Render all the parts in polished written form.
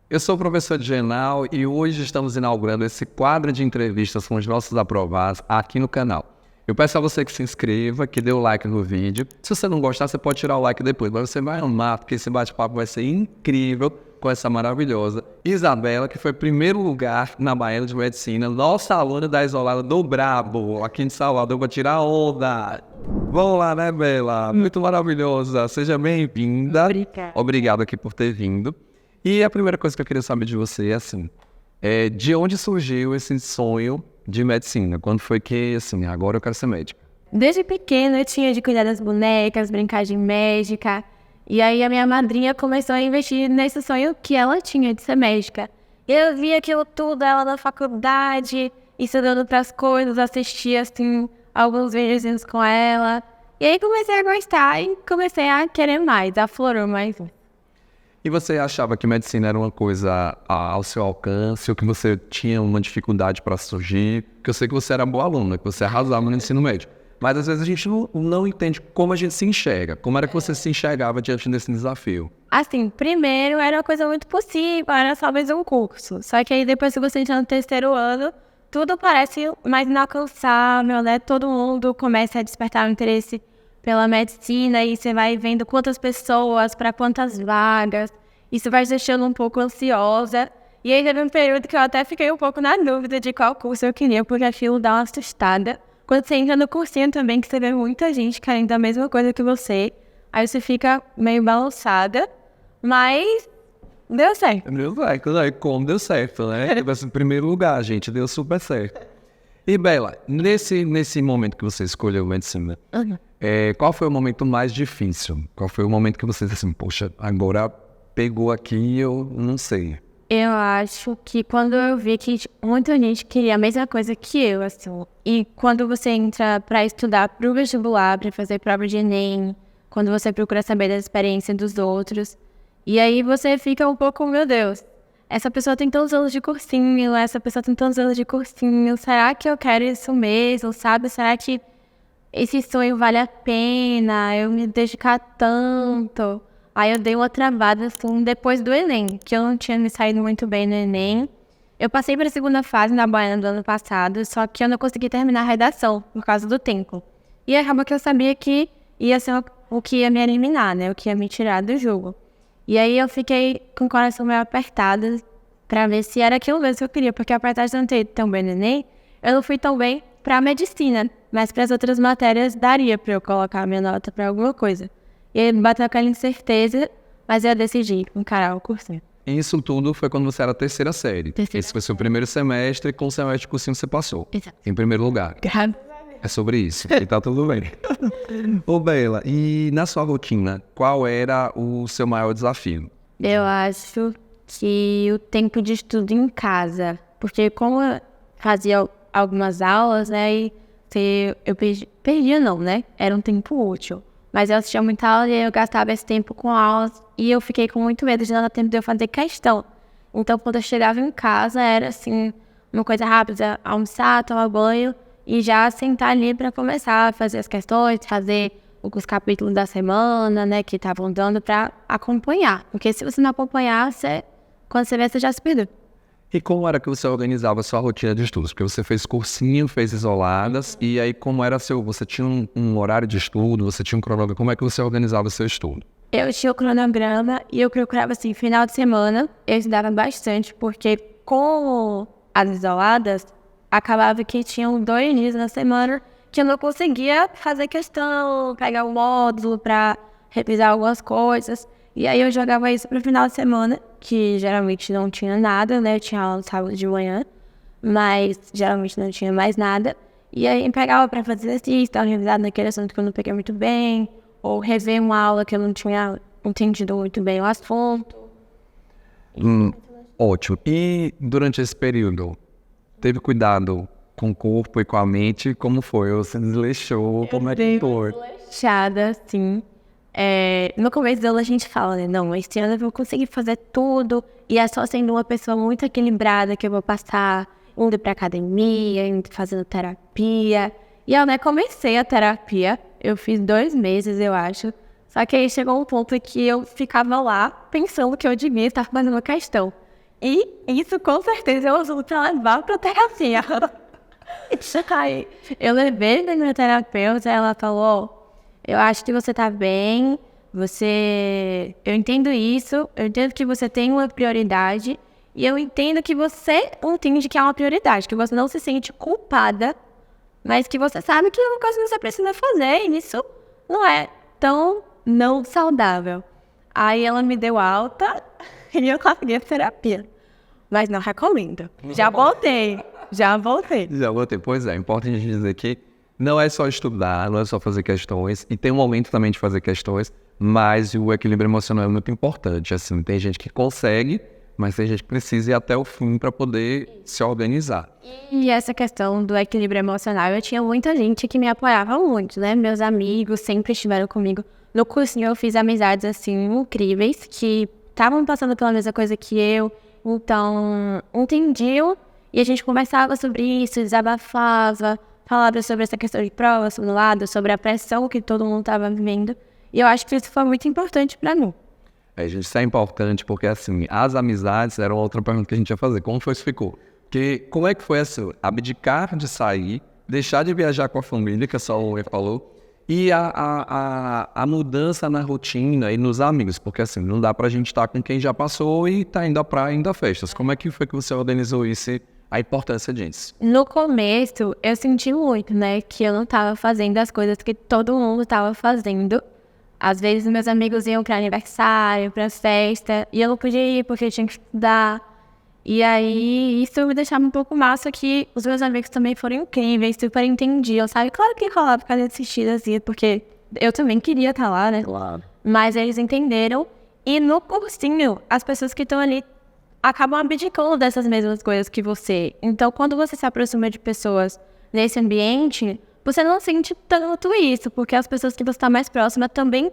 Eu sou o professor Genal e hoje estamos inaugurando esse quadro de entrevistas com os nossos aprovados aqui no canal. Eu peço a você que se inscreva, que dê o like no vídeo. Se você não gostar, você pode tirar o like depois, mas você vai amar, porque esse bate-papo vai ser incrível com essa maravilhosa Isabela, que foi primeiro lugar na Baiana de Medicina, nossa aluna da Isolada do Brabo, aqui em Salvador, para tirar onda. Vamos lá, né, Bela? Muito maravilhosa. Seja bem-vinda. Obrigada. Obrigado aqui por ter vindo. E a primeira coisa que eu queria saber de você é assim, de onde surgiu esse sonho de medicina? Quando foi que, assim, agora eu quero ser médica? Desde pequena eu tinha de cuidar das bonecas, brincar de médica. E aí a minha madrinha começou a investir nesse sonho que ela tinha de ser médica. Eu via aquilo tudo, ela na faculdade, estudando pras coisas, assistia, assim, alguns videozinhos com ela. E aí comecei a gostar e comecei a querer mais, aflorou mais. E você achava que medicina era uma coisa ao seu alcance, ou que você tinha uma dificuldade para surgir? Porque eu sei que você era boa aluna, que você arrasava no ensino médio. Mas às vezes a gente não entende como a gente se enxerga. Como era que você se enxergava diante desse desafio? Assim, primeiro era uma coisa muito possível, era só mais um curso. Só que aí depois que você entra no terceiro ano, tudo parece mais inalcançável, né? Todo mundo começa a despertar o interesse pela medicina e você vai vendo quantas pessoas, para quantas vagas. Isso vai te deixando um pouco ansiosa. E aí teve um período que eu até fiquei um pouco na dúvida de qual curso eu queria, porque aquilo dá uma assustada. Quando você entra no cursinho também, que você vê muita gente querendo a mesma coisa que você, aí você fica meio balançada, mas deu certo. Deu certo, né? Como deu certo, né? Tivesse em primeiro lugar, gente, deu super certo. E Bela, nesse momento que você escolheu medicina, qual foi o momento mais difícil? Qual foi o momento que você disse assim, poxa, agora pegou aqui e eu não sei? Eu acho que quando eu vi que muita gente queria a mesma coisa que eu, assim, e quando você entra para estudar pro vestibular, para fazer prova de Enem, quando você procura saber da experiência dos outros, e aí você fica um pouco, meu Deus, essa pessoa tem tantos anos de cursinho, essa pessoa tem tantos anos de cursinho, será que eu quero isso mesmo, sabe? Será que esse sonho vale a pena eu me dedicar tanto? Aí eu dei uma travada, assim, depois do Enem, que eu não tinha me saído muito bem no Enem. Eu passei para a segunda fase na Baiana do ano passado, só que eu não consegui terminar a redação, por causa do tempo. E acabou que eu sabia que ia ser o que ia me eliminar, né? O que ia me tirar do jogo. E aí eu fiquei com o coração meio apertado para ver se era aquilo mesmo que eu queria, porque apesar de não ter ido tão bem no Enem, eu não fui tão bem para a medicina, mas para as outras matérias daria para eu colocar a minha nota para alguma coisa. E aí bateu aquela incerteza, mas eu decidi encarar o cursinho. E isso tudo foi quando você era terceira série. Esse foi seu primeiro semestre e com o semestre de cursinho você passou. Exato. Em primeiro lugar. É sobre isso. E tá tudo bem. Ô Bela, e na sua rotina, qual era o seu maior desafio? Eu acho que o tempo de estudo em casa, porque como eu fazia algumas aulas, né, e eu perdia não, né, era um tempo útil. Mas eu assistia muita aula e eu gastava esse tempo com aulas e eu fiquei com muito medo de não dar tempo de eu fazer questão. Então, quando eu chegava em casa, era assim, uma coisa rápida, almoçar, tomar banho e já sentar ali para começar a fazer as questões, fazer os capítulos da semana, né, que estavam dando para acompanhar. Porque se você não acompanhar, quando você vê, você já se perdeu. E como era que você organizava a sua rotina de estudos? Porque você fez cursinho, fez isoladas, e aí como era você tinha um horário de estudo, você tinha um cronograma, como é que você organizava o seu estudo? Eu tinha o cronograma e eu procurava, assim, final de semana, eu estudava bastante, porque com as isoladas, acabava que tinham 2 dias na semana que eu não conseguia fazer questão, pegar um módulo para revisar algumas coisas. E aí eu jogava isso pro final de semana, que geralmente não tinha nada, né? Eu tinha aula no sábado de manhã, mas geralmente não tinha mais nada. E aí eu pegava pra fazer exercício, dar uma revisada naquele assunto que eu não peguei muito bem, ou rever uma aula que eu não tinha entendido muito bem o assunto. Ótimo. E durante esse período, teve cuidado com o corpo e com a mente? Como foi? Você desleixou? Como é que foi? Desleixada, sim. No começo da aula a gente fala, né? Não, esse ano eu vou conseguir fazer tudo. E é só sendo uma pessoa muito equilibrada que eu vou passar, indo pra academia, indo fazendo terapia. E eu, né, comecei a terapia. Eu fiz 2 meses, eu acho. Só que aí chegou um ponto que eu ficava lá pensando que eu devia estar fazendo uma questão. E isso, com certeza, eu uso pra levar pra terapia. Aí, eu levei na minha terapeuta, ela falou, eu acho que você tá bem, eu entendo isso, eu entendo que você tem uma prioridade, e eu entendo que você entende que é uma prioridade, que você não se sente culpada, mas que você sabe que é uma coisa que você precisa fazer, e isso não é tão não saudável. Aí ela me deu alta e eu consegui a terapia. Mas não recomendo. Já voltei. Já voltei. Pois é importante a gente dizer que não é só estudar, não é só fazer questões, e tem um momento também de fazer questões, mas o equilíbrio emocional é muito importante. Assim, tem gente que consegue, mas tem gente que precisa ir até o fim para poder se organizar. E essa questão do equilíbrio emocional, eu tinha muita gente que me apoiava muito, né? Meus amigos sempre estiveram comigo. No cursinho eu fiz amizades, assim, incríveis, que estavam passando pela mesma coisa que eu, então entendiam, e a gente conversava sobre isso, desabafava, falava sobre essa questão de prova, sobre o lado, sobre a pressão que todo mundo estava vivendo, e eu acho que isso foi muito importante para mim. Gente, isso é importante porque, assim, as amizades eram outra pergunta que a gente ia fazer. Como foi isso ficou? Porque como é que foi assim, abdicar de sair, deixar de viajar com a família, que a Salomé falou, e a mudança na rotina e nos amigos, porque assim, não dá pra gente estar com quem já passou e tá indo à praia, indo a festas. Como é que foi que você organizou isso e a importância disso? No começo, eu senti muito, né, que eu não tava fazendo as coisas que todo mundo tava fazendo. Às vezes, meus amigos iam para aniversário, para festa, e eu não podia ir porque eu tinha que estudar. E aí, isso me deixava um pouco massa que os meus amigos também foram incríveis, super entendiam, sabe? Claro que rolava ficar assistindo assim, porque eu também queria estar lá, né? Claro. Mas eles entenderam. E no cursinho, as pessoas que estão ali acabam abdicando dessas mesmas coisas que você. Então, quando você se aproxima de pessoas nesse ambiente, você não sente tanto isso, porque as pessoas que você está mais próxima também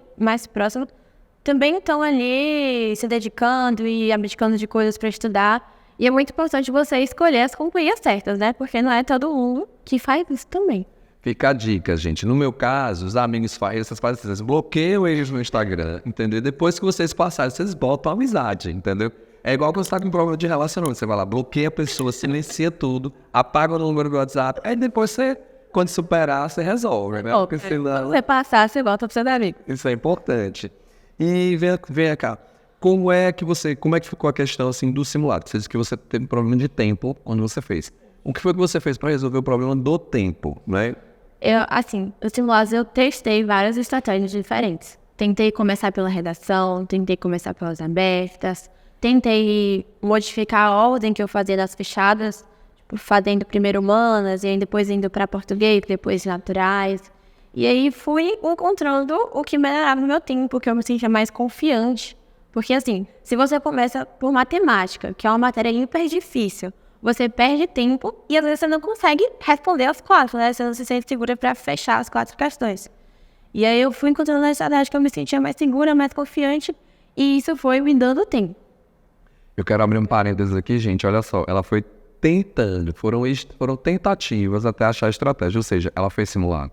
estão ali se dedicando e abdicando de coisas para estudar. E é muito importante você escolher as companhias certas, né? Porque não é todo mundo que faz isso também. Fica a dica, gente. No meu caso, os amigos vocês bloqueiam eles no Instagram, entendeu? Depois que vocês passarem, vocês botam amizade, entendeu? É igual quando você tá com problema de relacionamento. Você vai lá, bloqueia a pessoa, silencia tudo, apaga o número do WhatsApp, aí depois você, quando superar, você resolve, né? Porque senão... você passar, você volta pro seu amigo. Isso é importante. E vem cá. Como é que ficou a questão assim do simulado? Você disse que você teve problema de tempo quando você fez. O que foi que você fez para resolver o problema do tempo, né? Os simulados eu testei várias estratégias diferentes. Tentei começar pela redação, tentei começar pelas abertas, tentei modificar a ordem que eu fazia das fechadas, tipo, fazendo primeiro humanas e aí depois indo para português, depois naturais. E aí fui encontrando o que melhorava o meu tempo, que eu me sentia mais confiante. Porque assim, se você começa por matemática, que é uma matéria hiper difícil, você perde tempo e às vezes você não consegue responder as 4, né? Você não se sente segura para fechar as 4 questões. E aí eu fui encontrando na estratégia que eu me sentia mais segura, mais confiante, e isso foi me dando tempo. Eu quero abrir um parênteses aqui, gente, olha só, ela foi tentando, foram tentativas até achar a estratégia, ou seja, ela fez simulado,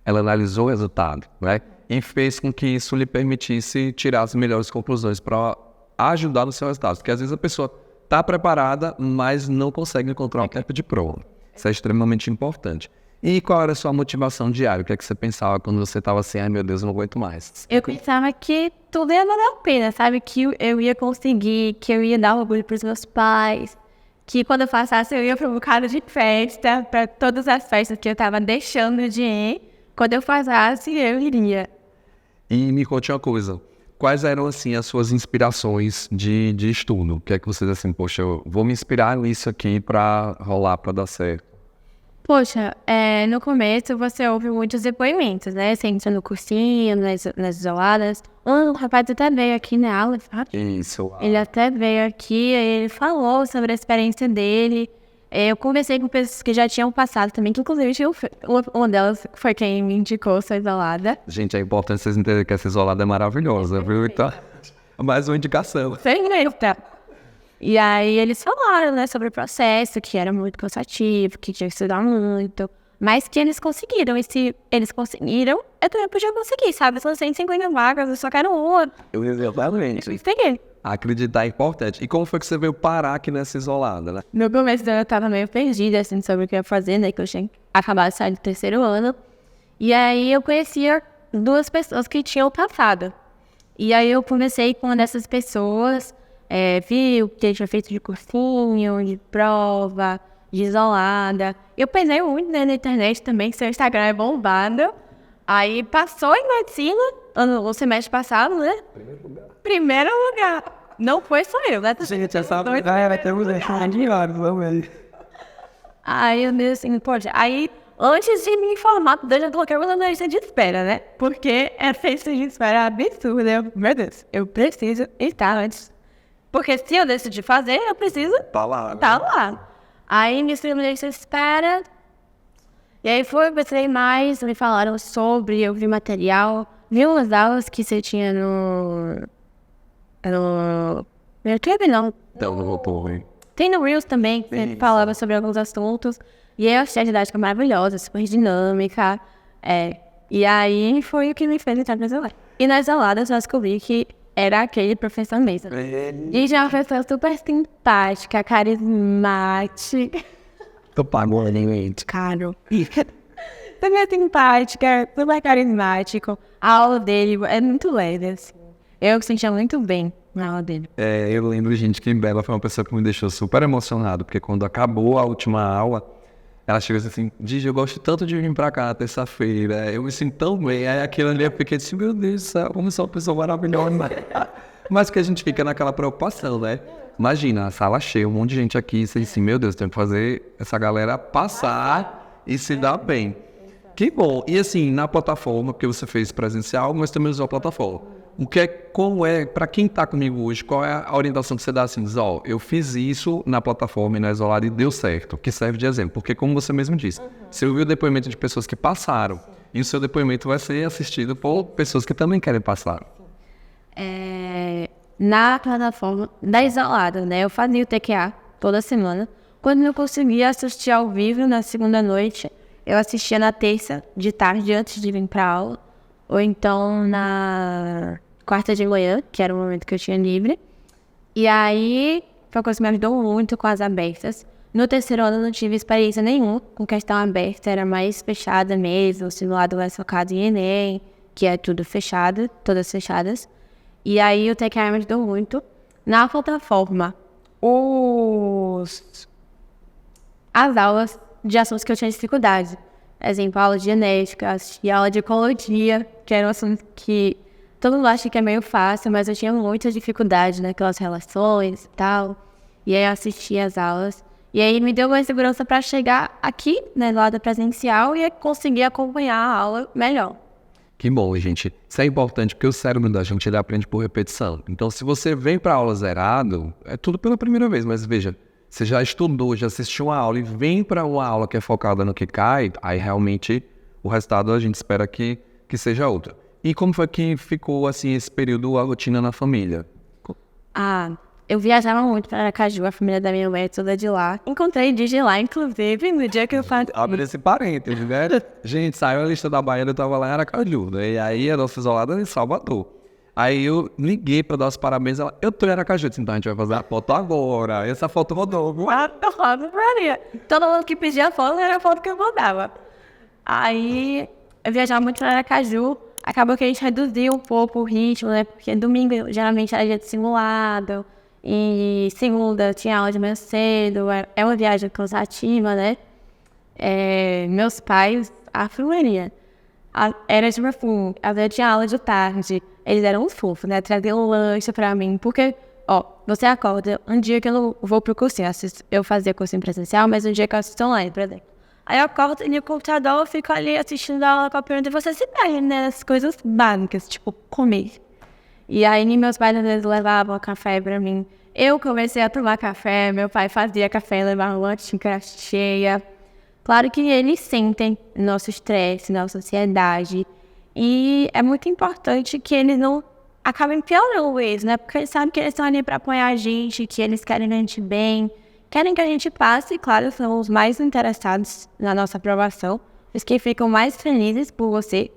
ela analisou o resultado, né? E fez com que isso lhe permitisse tirar as melhores conclusões para ajudar no seu resultado. Porque às vezes a pessoa está preparada, mas não consegue encontrar um tempo de prova. Isso é extremamente importante. E qual era a sua motivação diária? O que é que você pensava quando você estava assim, ai meu Deus, eu não aguento mais? Eu pensava que tudo ia valer a pena, sabe? Que eu ia conseguir, que eu ia dar orgulho para os meus pais, que quando eu passasse eu ia para um bocado de festa, para todas as festas que eu estava deixando de ir. Quando eu passasse, eu iria. E me conte uma coisa, quais eram, assim, as suas inspirações de estudo? O que é que você diz assim, poxa, eu vou me inspirar nisso aqui para rolar, para dar certo? Poxa, no começo você ouve muitos depoimentos, né? Você entra no cursinho, nas isoladas. O rapaz até veio aqui na aula, sabe? Isso. Ele até veio aqui, ele falou sobre a experiência dele. Eu conversei com pessoas que já tinham passado também, que inclusive uma delas foi quem me indicou essa isolada. Gente, é importante vocês entenderem que essa isolada é maravilhosa, viu? Então, mais uma indicação. Sem letra. E aí eles falaram, né, sobre o processo, que era muito cansativo, que tinha que estudar muito, mas que eles conseguiram. E se eles conseguiram, eu também podia conseguir, sabe? São 150 vagas, eu só quero uma. Exatamente. Peguei. Acreditar é importante. E como foi que você veio parar aqui nessa isolada, né? No começo do ano eu tava meio perdida, assim, sobre o que eu ia fazer, né? Que eu tinha acabado de sair do 3º ano. E aí eu conhecia 2 pessoas que tinham passado. E aí eu conversei com uma dessas pessoas, vi o que ele tinha feito de cursinho, de prova, de isolada. Eu pensei muito, né, na internet também, que seu Instagram é bombado. Aí passou em medicina, no semestre passado, né? Primeiro lugar. Não foi só eu, né? Gente, essa vai ter um de horas, vamos ver. Aí eu disse assim, poxa, aí antes de me informar, eu já coloquei uma lista de espera, né? Porque essa lista de espera é absurda. Meu Deus, eu preciso estar antes. Porque se eu decidir fazer, eu preciso Tá lá. tá lá. Aí me inscrevi na lista de espera. E aí pensei mais, me falaram sobre, eu vi material, vi umas aulas que você tinha no YouTube, não. Então, não voltou, hein? Tem no Reels também, que você falava sobre alguns assuntos. E aí eu achei a didática maravilhosa, super dinâmica. E aí foi o que me fez entrar na isolada. E nas isoladas eu descobri que era aquele professor mesmo. E já uma pessoa super simpática, carismática. Tô pagando, gente. Caro. Super simpática, super carismático. A aula dele é muito leve, assim. Eu me sentia muito bem na aula dele. Eu lembro, gente, que Bela foi uma pessoa que me deixou super emocionado, porque quando acabou a última aula, ela chegou assim, Gigi, eu gosto tanto de vir pra cá terça-feira, eu me sinto tão bem. Aí aquilo ali eu fiquei assim, meu Deus do céu, como sou uma pessoa maravilhosa. Mas que a gente fica naquela preocupação, né? Imagina, a sala cheia, um monte de gente aqui, assim, meu Deus, tem que fazer essa galera passar e se dar bem. Que bom. E assim, na plataforma, porque você fez presencial, mas também usou a plataforma. Para quem está comigo hoje, qual é a orientação que você dá assim? Diz, eu fiz isso na plataforma e na isolada e deu certo, que serve de exemplo. Porque como você mesmo disse, você ouviu o depoimento de pessoas que passaram e o seu depoimento vai ser assistido por pessoas que também querem passar. Na plataforma da isolada, né? Eu fazia o TQA toda semana. Quando eu conseguia assistir ao vivo na segunda noite, eu assistia na terça de tarde antes de vir para aula, ou então na quarta de manhã, que era o momento que eu tinha livre. E aí, foi uma coisa que me ajudou muito com as abertas. No 3º ano, eu não tive experiência nenhuma com questão aberta, era mais fechada mesmo, o simulado mais focado em Enem, que é tudo fechado, todas fechadas. E aí, o TQA me ajudou muito. Na plataforma, as aulas de assuntos que eu tinha dificuldade. Exemplo, aula de genética e aula de ecologia, que era um assunto que todo mundo acha que é meio fácil, mas eu tinha muita dificuldade naquelas relações e tal. E aí eu assistia as aulas. E aí me deu uma segurança para chegar aqui, né, do lado presencial, e conseguir acompanhar a aula melhor. Que bom, gente. Isso é importante porque o cérebro da gente ele aprende por repetição. Então, se você vem para a aula zerado, é tudo pela primeira vez, mas veja, você já estudou, já assistiu uma aula e vem para uma aula que é focada no que cai, aí realmente o resultado a gente espera que seja outro. E como foi que ficou assim esse período, a rotina na família? Eu viajava muito para Aracaju, a família da minha mãe é toda de lá. Encontrei Digi lá, inclusive, no dia que eu faço... Abre esse parênteses, né? Gente, saiu a lista da Bahia, eu tava lá em Aracaju, né? E aí a nossa isolada em Salvador. Aí eu liguei pra dar os parabéns, ela, eu tô em Aracaju, então a gente vai fazer a foto agora. Essa foto rodou. Todo mundo que pedia foto era a foto que eu mandava. Aí eu viajava muito para Aracaju, acabou que a gente reduziu um pouco o ritmo, né? Porque domingo geralmente era dia de simulado, e segunda tinha aula de manhã cedo, é uma viagem cansativa, né? Meus pais, a fluiria. Era tipo assim, às vezes tinha aula de tarde, eles eram uns fofos, né? Traziam um lanche pra mim, porque, você acorda, um dia que eu não vou pro cursinho, eu fazia cursinho presencial, mas um dia que eu assisto online, por exemplo. Aí eu acordo no computador, eu fico ali assistindo a aula com a pergunta, e você se perde, né? As coisas básicas, tipo, comer. E aí meus pais às vezes levavam café pra mim. Eu comecei a tomar café, meu pai fazia café, levava uma xícara cheia. Claro que eles sentem nosso estresse, nossa ansiedade. E é muito importante que eles não acabem piorando isso, né? Porque eles sabem que eles estão ali para apoiar a gente, que eles querem a gente bem, querem que a gente passe, e claro, são os mais interessados na nossa aprovação, os que ficam mais felizes por você.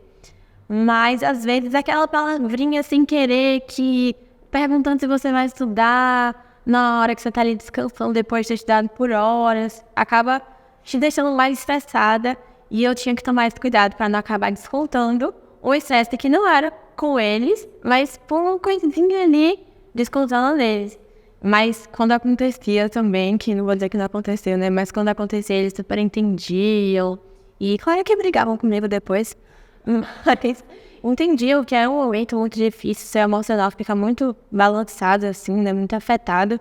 Mas, às vezes, aquela palavrinha sem querer que perguntando se você vai estudar na hora que você tá ali descansando depois de ter estudado por horas. Acaba te deixando mais estressada e eu tinha que tomar esse cuidado para não acabar descontando o estresse que não era com eles, mas por uma coisinha ali descontando neles. Mas quando acontecia também, que não vou dizer que não aconteceu, né? Mas quando acontecia, eles super entendiam. E claro que brigavam comigo depois. Mas entendiam que é um momento muito difícil, seu emocional fica muito balançado, assim, né? Muito afetado.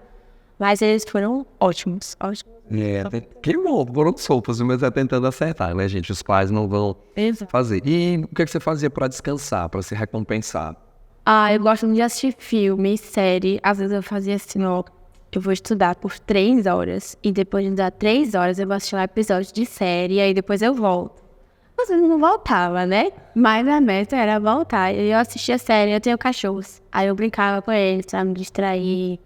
Mas eles foram ótimos. Que bom, foram soltos, mas é tentando acertar, né, gente? Os pais não vão fazer. E o que você fazia para descansar, para se recompensar? Eu gosto muito de assistir filme, série. Às vezes eu fazia assim, ó, eu vou estudar por 3 horas. E depois de dar 3 horas eu vou assistir um episódio de série. E aí depois eu volto. Às vezes não voltava, né? Mas a meta era voltar. E eu assistia série, eu tenho cachorros. Aí eu brincava com eles, pra me distrair.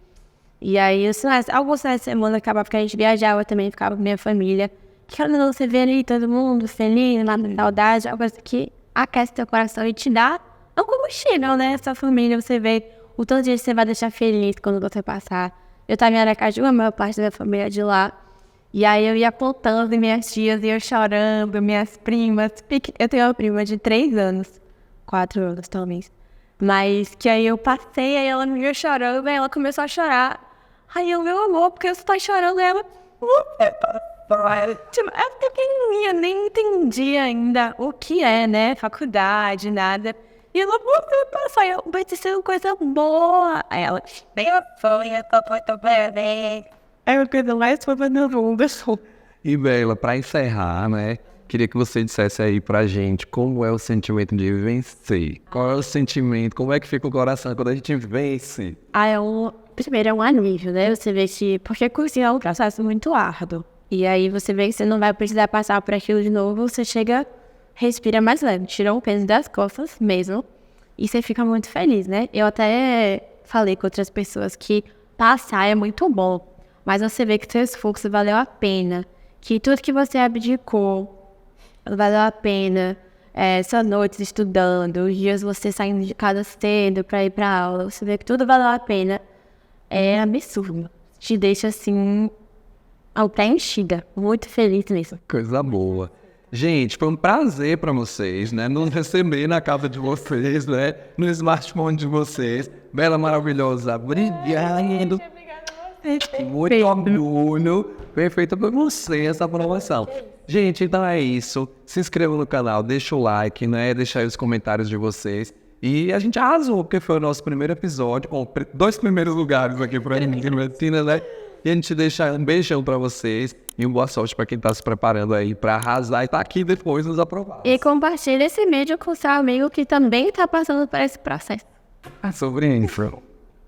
E aí, alguns finais de semana acabava porque a gente viajava também, ficava com minha família. Que quando você vê ali todo mundo feliz, lá na saudade, é uma coisa que aquece teu coração e te dá um combustível, né? Sua família, você vê o tanto de gente que você vai deixar feliz quando você passar. Eu tava em Aracaju, a maior parte da minha família é de lá. E aí eu ia contando minhas tias, ia chorando, minhas primas. Eu tenho uma prima de 3 anos, 4 anos talvez. Mas que aí eu passei, aí ela me viu chorando, aí ela começou a chorar. Aí eu, meu amor, porque você tá chorando? Ela, tipo, é pequenininha, nem entendi ainda o que é, né? Faculdade, nada. E ela, você passa, aí eu, vai ser uma coisa boa. Aí ela, meu sonho, eu tô muito bem. É uma coisa mais fofa do mundo. E, Bela, para encerrar, né? Queria que você dissesse aí pra gente como é o sentimento de vencer. Qual é o sentimento, como é que fica o coração quando a gente vence? Primeiro é um alívio, né? Você vê que... Porque cozinhar é um processo muito árduo. E aí você vê que você não vai precisar passar por aquilo de novo. Você chega, respira mais leve, tira o peso das costas mesmo. E você fica muito feliz, né? Eu até falei com outras pessoas que passar é muito bom. Mas você vê que seu esforço valeu a pena. Que tudo que você abdicou valeu a pena. Essas noites estudando, os dias você saindo de casa cedo pra ir pra aula. Você vê que tudo valeu a pena. É absurdo. Te deixa assim, preenchida. Muito feliz mesmo. Coisa boa. Gente, foi um prazer pra vocês, né? Nos receber na casa de vocês, né? No smartphone de vocês. Bela, maravilhosa. Obrigado. Muito orgulho. Perfeita pra você essa aprovação. Gente, então é isso. Se inscreva no canal, deixa o like, né? Deixa aí os comentários de vocês. E a gente arrasou, porque foi o nosso primeiro episódio, com 2 primeiros lugares aqui pra medicina, né? E a gente deixa um beijão pra vocês e uma boa sorte pra quem tá se preparando aí pra arrasar e tá aqui depois nos aprovar. E compartilhe esse vídeo com seu amigo que também tá passando por esse processo. É sobre isso.